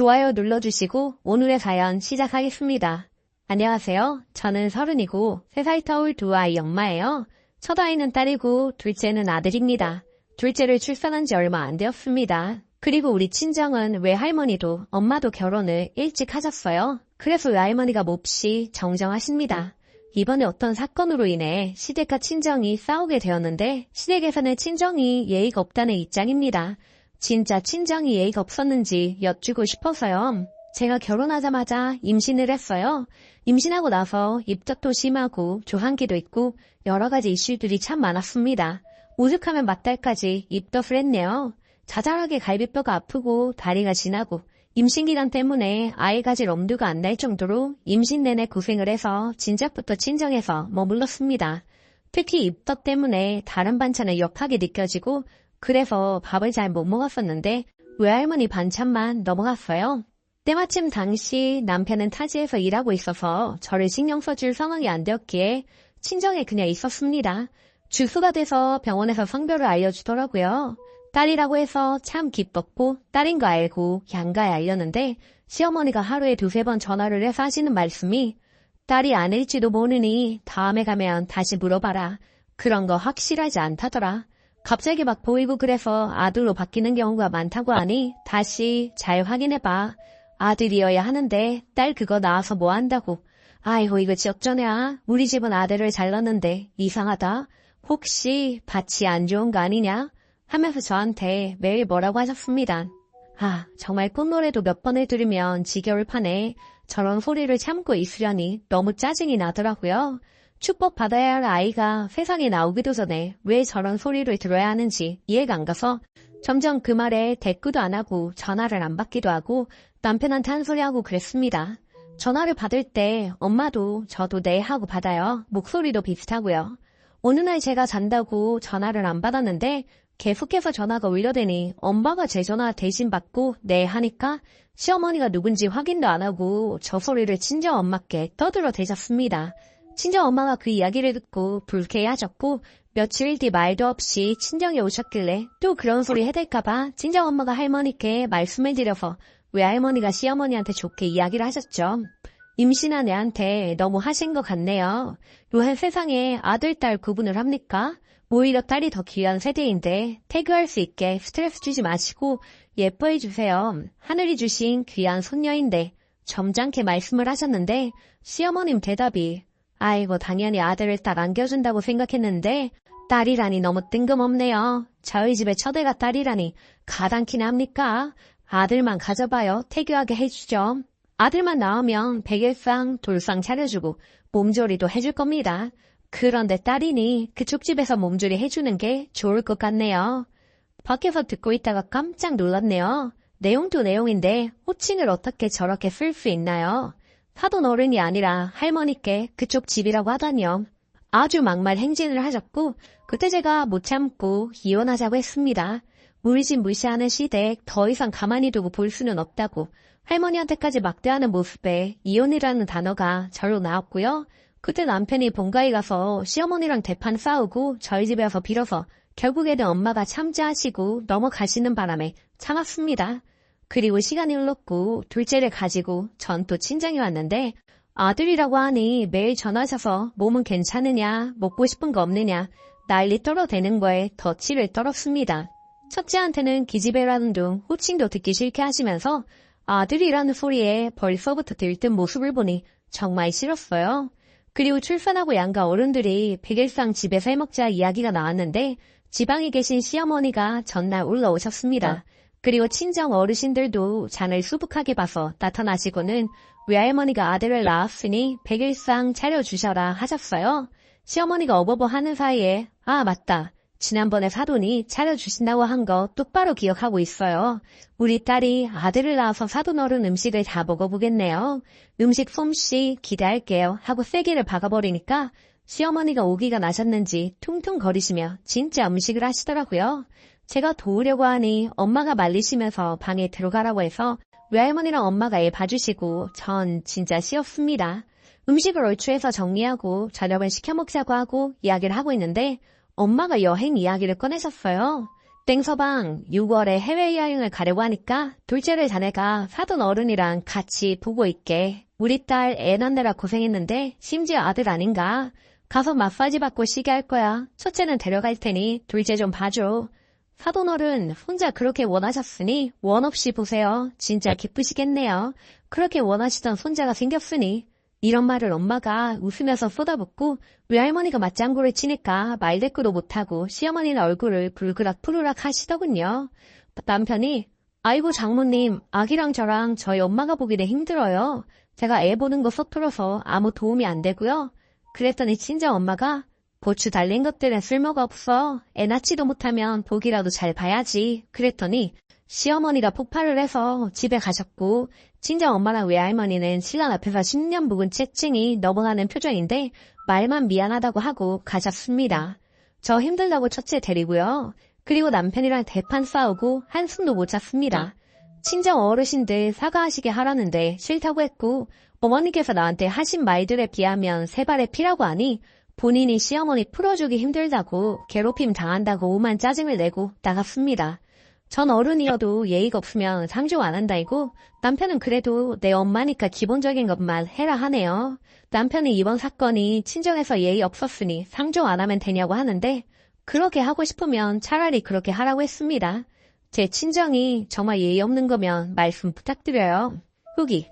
좋아요 눌러주시고 오늘의 사연 시작하겠습니다. 안녕하세요. 저는 30이고 3살 터울 두 아이 엄마예요. 첫 아이는 딸이고 둘째는 아들입니다. 둘째를 출산한 지 얼마 안 되었습니다. 그리고 우리 친정은 외할머니도 엄마도 결혼을 일찍 하셨어요. 그래서 외할머니가 몹시 정정하십니다. 이번에 어떤 사건으로 인해 시댁과 친정이 싸우게 되었는데 시댁에서는 친정이 예의가 없다는 입장입니다. 진짜 친정이 예의가 없었는지 여쭈고 싶어서요. 제가 결혼하자마자 임신을 했어요. 임신하고 나서 입덧도 심하고 조한기도 있고 여러 가지 이슈들이 참 많았습니다. 오죽하면 막달까지 입덧을 했네요. 자잘하게 갈비뼈가 아프고 다리가 지나고 임신기간 때문에 아이 가질 엄두가 안 날 정도로 임신 내내 고생을 해서 진작부터 친정에서 머물렀습니다. 특히 입덧 때문에 다른 반찬을 역하게 느껴지고 그래서 밥을 잘 못 먹었었는데 외할머니 반찬만 넘어갔어요. 때마침 당시 남편은 타지에서 일하고 있어서 저를 신경 써줄 상황이 안 되었기에 친정에 그냥 있었습니다. 주수가 돼서 병원에서 성별을 알려주더라고요. 딸이라고 해서 참 기뻤고 딸인 거 알고 양가에 알렸는데 시어머니가 하루에 2-3번 전화를 해서 하시는 말씀이 딸이 아닐지도 모르니 다음에 가면 다시 물어봐라. 그런 거 확실하지 않다더라. 갑자기 막 보이고 그래서 아들로 바뀌는 경우가 많다고 하니 다시 잘 확인해봐. 아들이어야 하는데 딸 그거 낳아서 뭐 한다고. 아이고 이거 지역전이야. 우리 집은 아들을 잘 낳는데 이상하다. 혹시 밭이 안 좋은 거 아니냐? 하면서 저한테 매일 뭐라고 하셨습니다. 아, 정말 꽃노래도 몇 번을 들으면 지겨울 판에 저런 소리를 참고 있으려니 너무 짜증이 나더라고요. 축복받아야 할 아이가 세상에 나오기도 전에 왜 저런 소리를 들어야 하는지 이해가 안 가서 점점 그 말에 대꾸도 안 하고 전화를 안 받기도 하고 남편한테 한 소리 하고 그랬습니다. 전화를 받을 때 엄마도 저도 네 하고 받아요. 목소리도 비슷하고요. 어느 날 제가 잔다고 전화를 안 받았는데 계속해서 전화가 울려대니 엄마가 제 전화 대신 받고 네 하니까 시어머니가 누군지 확인도 안 하고 저 소리를 친정 엄마께 떠들어 대셨습니다. 친정 엄마가 그 이야기를 듣고 불쾌해하셨고 며칠 뒤 말도 없이 친정에 오셨길래 또 그런 소리 해댈까봐 친정 엄마가 할머니께 말씀을 드려서 외할머니가 시어머니한테 좋게 이야기를 하셨죠. 임신한 애한테 너무 하신 것 같네요. 요새 세상에 아들, 딸 구분을 합니까? 오히려 딸이 더 귀한 세대인데 태교할 수 있게 스트레스 주지 마시고 예뻐해 주세요. 하늘이 주신 귀한 손녀인데 점잖게 말씀을 하셨는데 시어머님 대답이 아이고 당연히 아들을 딱 안겨준다고 생각했는데 딸이라니 너무 뜬금없네요. 저희 집의 첫애가 딸이라니 가당키나 합니까? 아들만 가져봐요. 태교하게 해주죠. 아들만 낳으면 백일상 돌상 차려주고 몸조리도 해줄 겁니다. 그런데 딸이니 그쪽 집에서 몸조리 해주는 게 좋을 것 같네요. 밖에서 듣고 있다가 깜짝 놀랐네요. 내용도 내용인데 호칭을 어떻게 저렇게 쓸 수 있나요? 사돈 어른이 아니라 할머니께 그쪽 집이라고 하다니요. 아주 막말 행진을 하셨고 그때 제가 못 참고 이혼하자고 했습니다. 우리 집 무시하는 시댁 더 이상 가만히 두고 볼 수는 없다고 할머니한테까지 막대하는 모습에 이혼이라는 단어가 절로 나왔고요. 그때 남편이 본가에 가서 시어머니랑 대판 싸우고 저희 집에 와서 빌어서 결국에는 엄마가 참자하시고 넘어가시는 바람에 참았습니다. 그리고 시간이 흘렀고 둘째를 가지고 전 또 친정에 왔는데 아들이라고 하니 매일 전화하셔서 몸은 괜찮으냐, 먹고 싶은 거 없느냐 난리 떨어대는 거에 덫을 떨었습니다. 첫째한테는 기집애라는 둥 호칭도 듣기 싫게 하시면서 아들이라는 소리에 벌써부터 들뜬 모습을 보니 정말 싫었어요. 그리고 출산하고 양가 어른들이 백일상 집에서 해먹자 이야기가 나왔는데 지방에 계신 시어머니가 전날 올라오셨습니다. 그리고 친정 어르신들도 잔을 수북하게 봐서 나타나시고는 외할머니가 아들을 낳았으니 백일상 차려주셔라 하셨어요. 시어머니가 어버버 하는 사이에 아 맞다. 지난번에 사돈이 차려주신다고 한 거 똑바로 기억하고 있어요. 우리 딸이 아들을 낳아서 사돈 어른 음식을 다 먹어보겠네요. 음식 솜씨 기대할게요 하고 세게를 박아버리니까 시어머니가 오기가 나셨는지 퉁퉁거리시며 진짜 음식을 하시더라고요. 제가 도우려고 하니 엄마가 말리시면서 방에 들어가라고 해서 외할머니랑 엄마가 애 봐주시고 전 진짜 쉬었습니다. 음식을 얼추 해서 정리하고 저녁을 시켜 먹자고 하고 이야기를 하고 있는데 엄마가 여행 이야기를 꺼내셨어요. 땡서방 6월에 해외여행을 가려고 하니까 둘째를 자네가 사돈 어른이랑 같이 보고 있게. 우리 딸 애 낳느라 고생했는데 심지어 아들 아닌가. 가서 마사지 받고 쉬게 할 거야. 첫째는 데려갈 테니 둘째 좀 봐줘. 사돈 어른 혼자 그렇게 원하셨으니 원 없이 보세요. 진짜 기쁘시겠네요. 그렇게 원하시던 손자가 생겼으니. 이런 말을 엄마가 웃으면서 쏟아붓고 외할머니가 맞장구를 치니까 말대꾸도 못하고 시어머니는 얼굴을 불그락 푸르락 하시더군요. 남편이 아이고 장모님, 아기랑 저랑 저희 엄마가 보기는 힘들어요. 제가 애 보는 거 서툴어서 아무 도움이 안 되고요. 그랬더니 친정 엄마가 고추 달린 것들은 쓸모가 없어. 애 낳지도 못하면 보기라도 잘 봐야지. 그랬더니 시어머니가 폭발을 해서 집에 가셨고 친정 엄마랑 외할머니는 신랑 앞에서 10년 묵은 채증이 넘어가는 표정인데 말만 미안하다고 하고 가셨습니다. 저 힘들다고 첫째 데리고요. 그리고 남편이랑 대판 싸우고 한숨도 못 잤습니다. 친정 어르신들 사과하시게 하라는데 싫다고 했고 어머니께서 나한테 하신 말들에 비하면 세 발의 피라고 하니 본인이 시어머니 풀어주기 힘들다고 괴롭힘 당한다고 오만 짜증을 내고 나갔습니다. 전 어른이어도 예의가 없으면 상조 안 한다이고 남편은 그래도 내 엄마니까 기본적인 것만 해라 하네요. 남편은 이번 사건이 친정에서 예의 없었으니 상조 안 하면 되냐고 하는데 그렇게 하고 싶으면 차라리 그렇게 하라고 했습니다. 제 친정이 정말 예의 없는 거면 말씀 부탁드려요. 후기.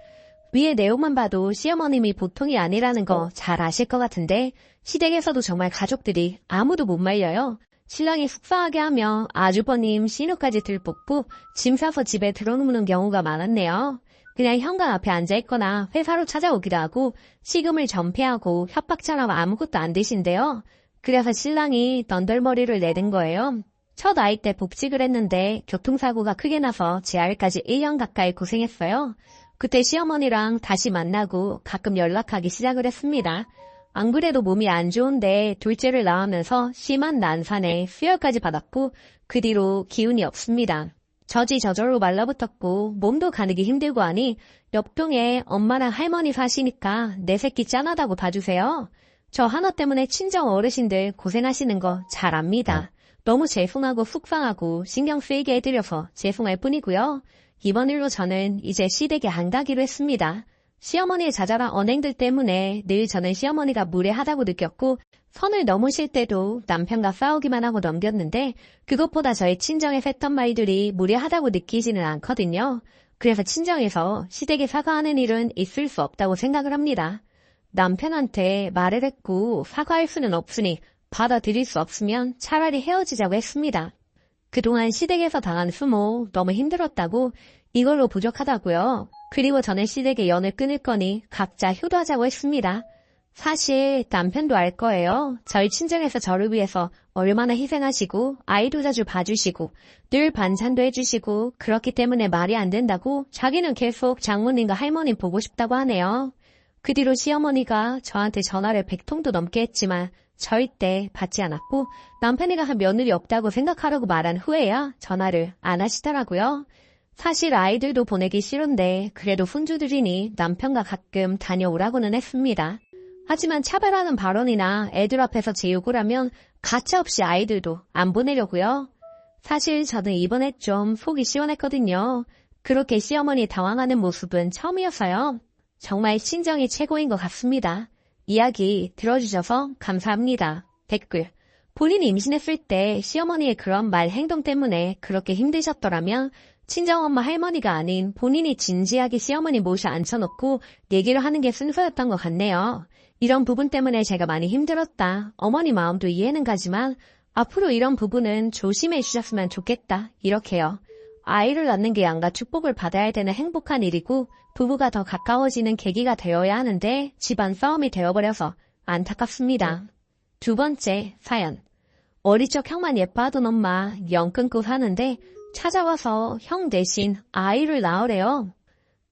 위의 내용만 봐도 시어머님이 보통이 아니라는 거 잘 아실 것 같은데 시댁에서도 정말 가족들이 아무도 못 말려요. 신랑이 속상하게 하며 아주버님 신우까지 들뽑고 짐 싸서 집에 들어놓는 경우가 많았네요. 그냥 현관 앞에 앉아있거나 회사로 찾아오기도 하고 시금을 전폐하고 협박처럼 아무것도 안 드신대요. 그래서 신랑이 넌덜머리를 내든 거예요. 첫 아이 때 복직을 했는데 교통사고가 크게 나서 재활까지 1년 가까이 고생했어요. 그때 시어머니랑 다시 만나고 가끔 연락하기 시작을 했습니다. 안 그래도 몸이 안 좋은데 둘째를 낳으면서 심한 난산에 수혈까지 받았고 그 뒤로 기운이 없습니다. 저지저절로 말라붙었고 몸도 가누기 힘들고 하니 옆동에 엄마랑 할머니 사시니까 내 새끼 짠하다고 봐주세요. 저 하나 때문에 친정 어르신들 고생하시는 거 잘 압니다. 너무 죄송하고 속상하고 신경 쓰이게 해드려서 죄송할 뿐이고요. 이번 일로 저는 이제 시댁에 안 가기로 했습니다. 시어머니의 자잘한 언행들 때문에 늘 저는 시어머니가 무례하다고 느꼈고 선을 넘으실 때도 남편과 싸우기만 하고 넘겼는데 그것보다 저희 친정에서 했던 말들이 무례하다고 느끼지는 않거든요. 그래서 친정에서 시댁에 사과하는 일은 있을 수 없다고 생각을 합니다. 남편한테 말을 했고 사과할 수는 없으니 받아들일 수 없으면 차라리 헤어지자고 했습니다. 그동안 시댁에서 당한 수모 너무 힘들었다고 이걸로 부족하다고요. 그리고 저는 시댁에 연을 끊을 거니 각자 효도하자고 했습니다. 사실 남편도 알 거예요. 저희 친정에서 저를 위해서 얼마나 희생하시고 아이도 자주 봐주시고 늘 반찬도 해주시고 그렇기 때문에 말이 안 된다고 자기는 계속 장모님과 할머님 보고 싶다고 하네요. 그 뒤로 시어머니가 저한테 전화를 100통도 넘게 했지만 절대 받지 않았고 남편이가 한 며느리 없다고 생각하라고 말한 후에야 전화를 안 하시더라고요. 사실 아이들도 보내기 싫은데 그래도 훈주들이니 남편과 가끔 다녀오라고는 했습니다. 하지만 차별하는 발언이나 애들 앞에서 제 욕을 하면 가차없이 아이들도 안 보내려고요. 사실 저는 이번에 좀 속이 시원했거든요. 그렇게 시어머니 당황하는 모습은 처음이었어요. 정말 친정이 최고인 것 같습니다. 이야기 들어주셔서 감사합니다. 댓글. 본인이 임신했을 때 시어머니의 그런 말 행동 때문에 그렇게 힘드셨더라면 친정엄마 할머니가 아닌 본인이 진지하게 시어머니 모셔 앉혀놓고 얘기를 하는 게 순서였던 것 같네요. 이런 부분 때문에 제가 많이 힘들었다. 어머니 마음도 이해는 가지만 앞으로 이런 부분은 조심해 주셨으면 좋겠다. 이렇게요. 아이를 낳는 게 양가 축복을 받아야 되는 행복한 일이고 부부가 더 가까워지는 계기가 되어야 하는데 집안 싸움이 되어버려서 안타깝습니다. 두 번째 사연. 어릴 적 형만 예뻐하던 엄마 영 끊고 사는데 찾아와서 형 대신 아이를 낳으래요.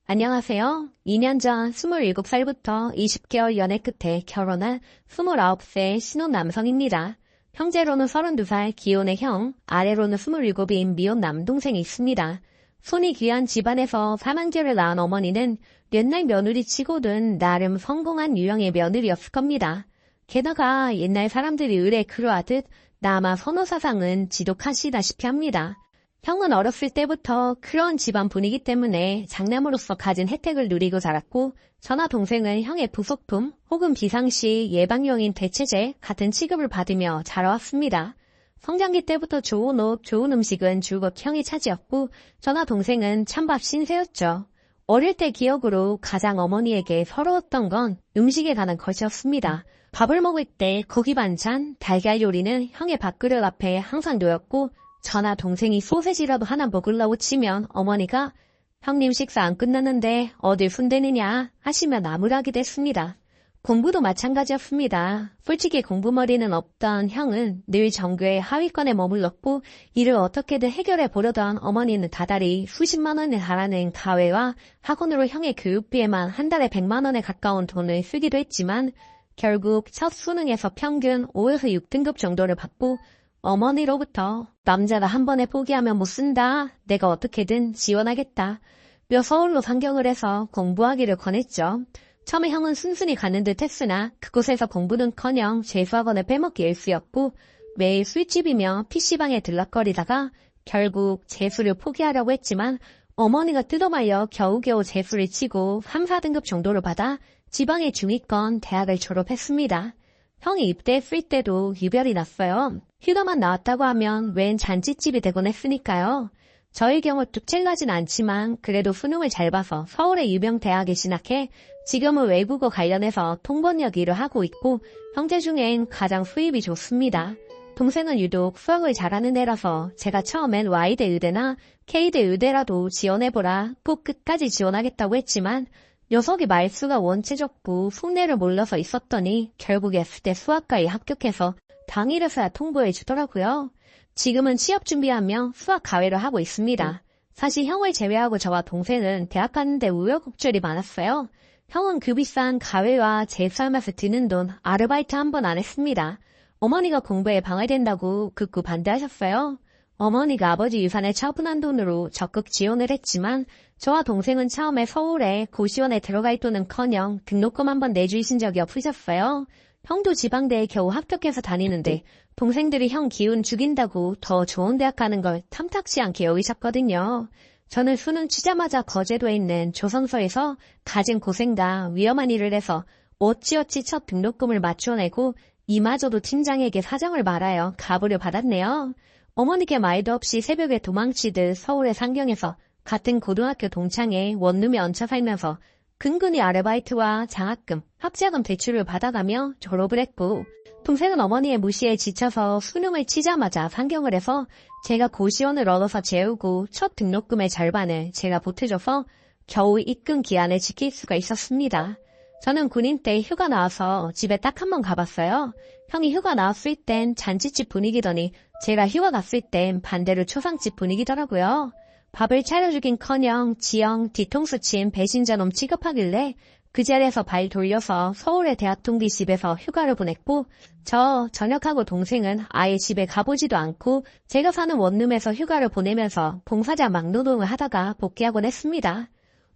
안녕하세요. 2년 전 27살부터 20개월 연애 끝에 결혼한 29세 신혼 남성입니다. 형제로는 32살 기혼의 형, 아래로는 27인 미혼 남동생이 있습니다. 손이 귀한 집안에서 4만개를 낳은 어머니는 옛날 며느리 치고는 나름 성공한 유형의 며느리였을 겁니다. 게다가 옛날 사람들이 의뢰 그러하듯 남아 선호사상은 지독하시다시피 합니다. 형은 어렸을 때부터 그런 집안 분위기 때문에 장남으로서 가진 혜택을 누리고 자랐고 저나 동생은 형의 부속품 혹은 비상시 예방용인 대체제 같은 취급을 받으며 자라왔습니다. 성장기 때부터 좋은 옷, 좋은 음식은 줄곧 형이 차지였고 저나 동생은 찬밥 신세였죠. 어릴 때 기억으로 가장 어머니에게 서러웠던 건 음식에 관한 것이었습니다. 밥을 먹을 때 고기 반찬, 달걀 요리는 형의 밥그릇 앞에 항상 놓였고 저나 동생이 소세지라도 하나 먹으려고 치면 어머니가 형님 식사 안 끝났는데 어딜 손대느냐 하시며 나무라기도 했습니다. 공부도 마찬가지였습니다. 솔직히 공부머리는 없던 형은 늘 전교의 하위권에 머물렀고 이를 어떻게든 해결해 보려던 어머니는 다달이 수십만 원에 달하는 가외와 학원으로 형의 교육비에만 한 달에 100만 원에 가까운 돈을 쓰기도 했지만 결국 첫 수능에서 평균 5에서 6등급 정도를 받고 어머니로부터 남자가 한 번에 포기하면 못 쓴다. 내가 어떻게든 지원하겠다. 며 서울로 상경을 해서 공부하기를 권했죠. 처음에 형은 순순히 가는 듯 했으나 그곳에서 공부는커녕 재수학원을 빼먹기 일쑤였고 매일 술집이며 PC방에 들락거리다가 결국 재수를 포기하려고 했지만 어머니가 뜯어말려 겨우겨우 재수를 치고 3, 4등급 정도를 받아 지방의 중위권 대학을 졸업했습니다. 형이 입대했을 때도 유별이 났어요. 휴가만 나왔다고 하면 웬 잔치집이 되곤 했으니까요. 저희 경우 뚝질나진 않지만 그래도 수능을 잘 봐서 서울의 유명 대학에 진학해 지금은 외국어 관련해서 통번역 일을 하고 있고 형제 중엔 가장 수입이 좋습니다. 동생은 유독 수학을 잘하는 애라서 제가 처음엔 Y대 의대나 K대 의대라도 지원해보라 꼭 끝까지 지원하겠다고 했지만 녀석이 말수가 원체 적고 숙내를 몰라서 있었더니 결국에 S대 수학과에 합격해서 당일에서야 통보해 주더라고요. 지금은 취업 준비하며 수학 가외를 하고 있습니다. 사실 형을 제외하고 저와 동생은 대학 가는데 우여곡절이 많았어요. 형은 그 비싼 가외와 재수하면서 드는 돈 아르바이트 한 번 안 했습니다. 어머니가 공부에 방해된다고 극구 반대하셨어요. 어머니가 아버지 유산에 처분한 돈으로 적극 지원을 했지만 저와 동생은 처음에 서울에 고시원에 들어가 있도는커녕 등록금 한 번 내주신 적이 없으셨어요. 형도 지방대에 겨우 합격해서 다니는데 동생들이 형 기운 죽인다고 더 좋은 대학 가는 걸 탐탁치 않게 여기셨거든요. 저는 수능 치자마자 거제도에 있는 조선소에서 가진 고생과 위험한 일을 해서 어찌어찌 첫 등록금을 맞춰내고 이마저도 팀장에게 사정을 말하여 가부를 받았네요. 어머니께 말도 없이 새벽에 도망치듯 서울의 상경에서 같은 고등학교 동창회 원룸에 얹혀 살면서 근근히 아르바이트와 장학금, 학자금 대출을 받아가며 졸업을 했고 동생은 어머니의 무시에 지쳐서 수능을 치자마자 상경을 해서 제가 고시원을 얻어서 재우고 첫 등록금의 절반을 제가 보태줘서 겨우 입금 기한을 지킬 수가 있었습니다. 저는 군인 때 휴가 나와서 집에 딱 한 번 가봤어요. 형이 휴가 나왔을 땐 잔치집 분위기더니 제가 휴가 갔을 땐 반대로 초상집 분위기더라고요. 밥을 차려주긴커녕 지형 뒤통수 친 배신자놈 취급하길래 그 자리에서 발 돌려서 서울의 대학 동기 집에서 휴가를 보냈고 저 전역하고 동생은 아예 집에 가보지도 않고 제가 사는 원룸에서 휴가를 보내면서 봉사자 막노동을 하다가 복귀하곤 했습니다.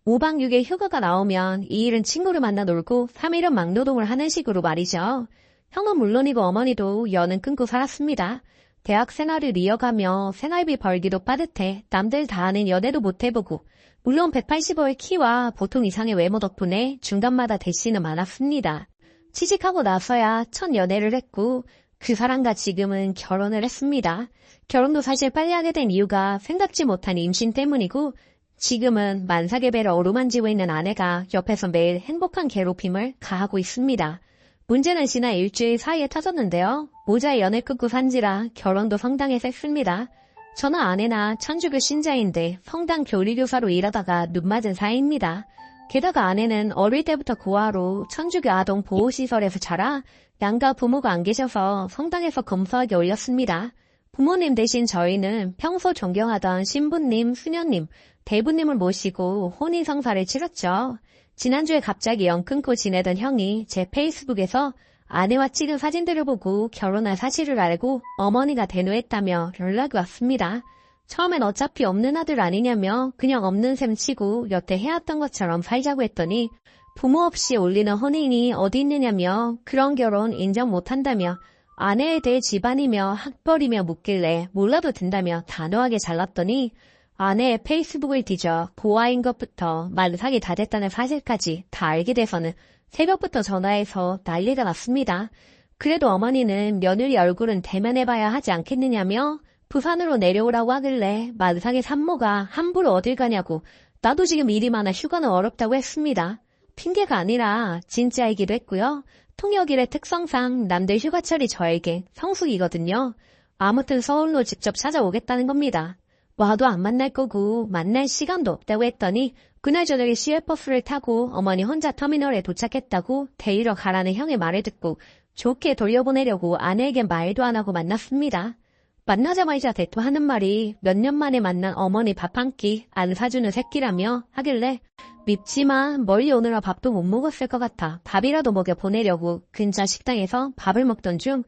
5박 6일 휴가가 나오면 2일은 친구를 만나 놀고 3일은 막노동을 하는 식으로 말이죠. 형은 물론이고 어머니도 연은 끊고 살았습니다. 대학 생활을 이어가며 생활비 벌기도 빠듯해 남들 다 하는 연애도 못 해보고 물론 185의 키와 보통 이상의 외모 덕분에 중간마다 대시는 많았습니다. 취직하고 나서야 첫 연애를 했고 그 사람과 지금은 결혼을 했습니다. 결혼도 사실 빨리 하게 된 이유가 생각지 못한 임신 때문이고 지금은 만삭의 배를 어루만지고 있는 아내가 옆에서 매일 행복한 괴롭힘을 가하고 있습니다. 문제는 지난 일주일 사이에 터졌는데요. 모자에 연을 끊고 산지라 결혼도 성당에서 했습니다. 저나 아내나 천주교 신자인데 성당 교리교사로 일하다가 눈 맞은 사이입니다. 게다가 아내는 어릴 때부터 고아로 천주교 아동 보호시설에서 자라 양가 부모가 안 계셔서 성당에서 검소하게 올렸습니다. 부모님 대신 저희는 평소 존경하던 신부님, 수녀님, 대부님을 모시고 혼인성사를 치렀죠. 지난주에 갑자기 연 끊고 지내던 형이 제 페이스북에서 아내와 찍은 사진들을 보고 결혼할 사실을 알고 어머니가 대노했다며 연락이 왔습니다. 처음엔 어차피 없는 아들 아니냐며 그냥 없는 셈 치고 여태 해왔던 것처럼 살자고 했더니 부모 없이 올리는 혼인이 어디 있느냐며 그런 결혼 인정 못한다며 아내에 대해 집안이며 학벌이며 묻길래 몰라도 된다며 단호하게 잘랐더니 아내의 페이스북을 뒤져 고아인 것부터 만삭이 다 됐다는 사실까지 다 알게 돼서는 새벽부터 전화해서 난리가 났습니다. 그래도 어머니는 며느리 얼굴은 대면해봐야 하지 않겠느냐며 부산으로 내려오라고 하길래 만삭의 산모가 함부로 어딜 가냐고 나도 지금 일이 많아 휴가는 어렵다고 했습니다. 핑계가 아니라 진짜이기도 했고요. 통역일의 특성상 남들 휴가철이 저에게 성수기거든요. 아무튼 서울로 직접 찾아오겠다는 겁니다. 와도 안 만날 거고 만날 시간도 없다고 했더니 그날 저녁에 시외버스를 타고 어머니 혼자 터미널에 도착했다고 데리러 가라는 형의 말을 듣고 좋게 돌려보내려고 아내에게 말도 안 하고 만났습니다. 만나자마자 대토하는 말이 몇 년 만에 만난 어머니 밥 한 끼 안 사주는 새끼라며 하길래 밉지만 멀리 오느라 밥도 못 먹었을 것 같아 밥이라도 먹여 보내려고 근처 식당에서 밥을 먹던 중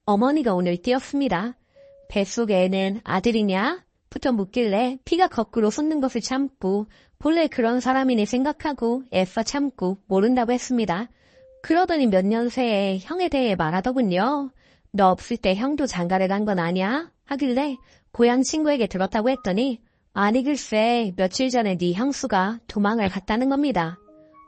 어머니가 오늘 뛰었습니다. 뱃속에 애는 아들이냐? 부터 묻길래 피가 거꾸로 솟는 것을 참고 본래 그런 사람이니 생각하고 애써 참고 모른다고 했습니다. 그러더니 몇 년 새에 형에 대해 말하더군요. 너 없을 때 형도 장가를 간 건 아냐? 하길래 고향 친구에게 들었다고 했더니 아니 글쎄 며칠 전에 네 형수가 도망을 갔다는 겁니다.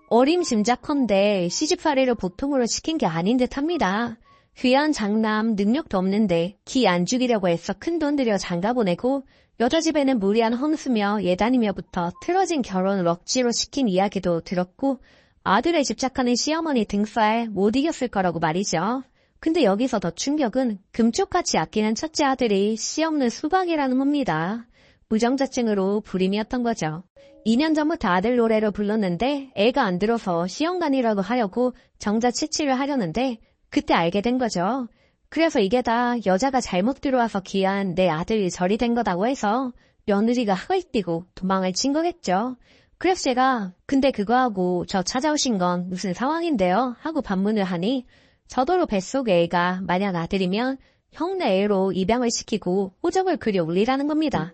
어림짐작컨대 시집살이를 보통으로 시킨 게 아닌 듯합니다. 귀한 장남 능력도 없는데 기 안 죽이려고 애써 큰돈 들여 장가 보내고 여자 집에는 무리한 혼수며 예단이며부터 틀어진 결혼을 억지로 시킨 이야기도 들었고 아들에 집착하는 시어머니 등살 못 이겼을 거라고 말이죠. 근데 여기서 더 충격은 금쪽같이 아끼는 첫째 아들이 씨 없는 수박이라는 겁니다. 무정자증으로 불임이었던 거죠. 2년 전부터 아들 노래로 불렀는데 애가 안 들어서 시험관이라도 하려고 정자 채취를 하려는데 그때 알게 된 거죠. 그래서 이게 다 여자가 잘못 들어와서 귀한 내 아들이 절이 된 거다고 해서 며느리가 학을 띄고 도망을 친 거겠죠. 그래서 제가 근데 그거하고 저 찾아오신 건 무슨 상황인데요? 하고 반문을 하니 저더러 뱃속에 애가 만약 아들이면 형네 애로 입양을 시키고 호적을 그려 올리라는 겁니다.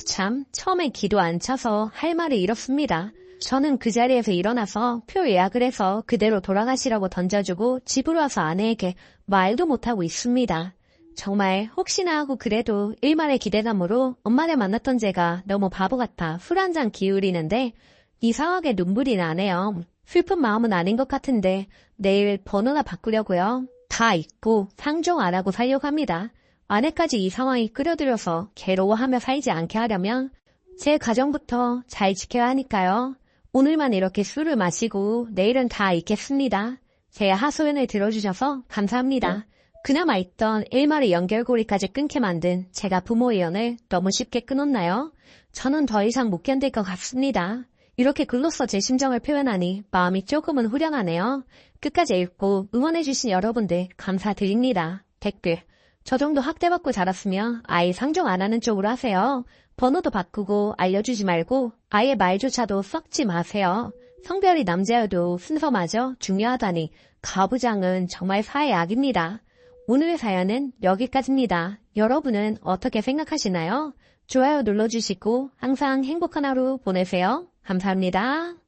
참 처음엔 기도 안 차서 할 말이 이렇습니다. 저는 그 자리에서 일어나서 표 예약을 해서 그대로 돌아가시라고 던져주고 집으로 와서 아내에게 말도 못하고 있습니다. 정말 혹시나 하고 그래도 일말의 기대감으로 엄마를 만났던 제가 너무 바보 같아 술 한 잔 기울이는데 이상하게 눈물이 나네요. 슬픈 마음은 아닌 것 같은데 내일 번호나 바꾸려고요. 다 잊고 상종 안 하고 살려고 합니다. 아내까지 이 상황이 끌어들여서 괴로워하며 살지 않게 하려면 제 가정부터 잘 지켜야 하니까요. 오늘만 이렇게 술을 마시고 내일은 다 잊겠습니다. 제 하소연을 들어주셔서 감사합니다. 그나마 있던 일말의 연결고리까지 끊게 만든 제가 부모의 연을 너무 쉽게 끊었나요? 저는 더 이상 못 견딜 것 같습니다. 이렇게 글로써 제 심정을 표현하니 마음이 조금은 후련하네요. 끝까지 읽고 응원해주신 여러분들 감사드립니다. 댓글: 저 정도 학대받고 자랐으면 아예 상종 안 하는 쪽으로 하세요. 번호도 바꾸고 알려주지 말고 아예 말조차도 썩지 마세요. 성별이 남자여도 순서마저 중요하다니 가부장은 정말 사의 악입니다. 오늘의 사연은 여기까지입니다. 여러분은 어떻게 생각하시나요? 좋아요 눌러주시고 항상 행복한 하루 보내세요. 감사합니다.